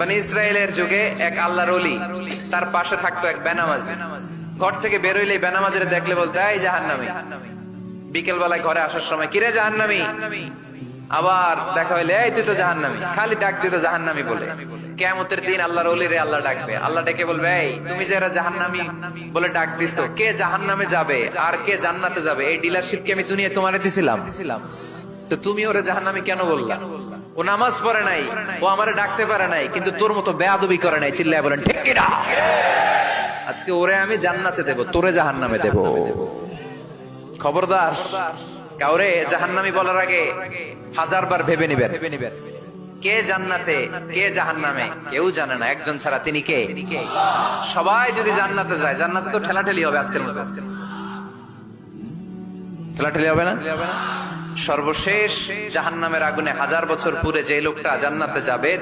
বনি ইসরায়েলের যুগে এক আল্লাহর ওলি, তার পাশে থাকতো এক বেনামাজি। ঘর থেকে বেরোইলে বেনামাজিরে দেখলে বলতে এই জাহান্নামী। বিকেল বেলায় ঘরে আসার সময় কিরে জাহান্নামী, আবার দেখা হইলে এই তুই তো জাহান্নামী, খালি ডাক দিত জাহান্নামী বলে। কিয়ামতের দিন আল্লাহর ওলিরে আল্লাহ ডাকবে, আল্লাহ ডেকে বলবে এই তুমি যে এরা জাহান্নামী বলে ডাক দিছো, কে জাহান্নামে যাবে আর কে জান্নাতে যাবে এই ডিলারশিপ কি আমি দুনিয়ায় তোমারে দিছিলাম? তো তুমি ওরে জাহান্নামী কেন বললা? ও নামাজ পড়ে নাই, ও আমারে ডাকতে পারে নাই, কিন্তু তোর মতো বেয়াদবি করে নাই। চিল্লায় বলেন ঠিক কিনা? আজকে ওরে আমি জান্নাতে দেব, তোরে জাহান্নামে দেব। খবরদার, কাউরে জাহান্নামী বলার আগে 1000 বার ভেবে নিবেন। কে জান্নাতে কে জাহান্নামে কেউ জানে না, একজন ছাড়া, তিনি কে? সবাই যদি জান্নাতে যায়, জান্নাতে তো ঠেলাঠেলি হবে আজকের মতো। ঠেলাঠেলি হবে না? সর্বশেষ জাহান্নামের আগুনে 1000 বছর পুরে যে লোকটা জান্নাতে যাবে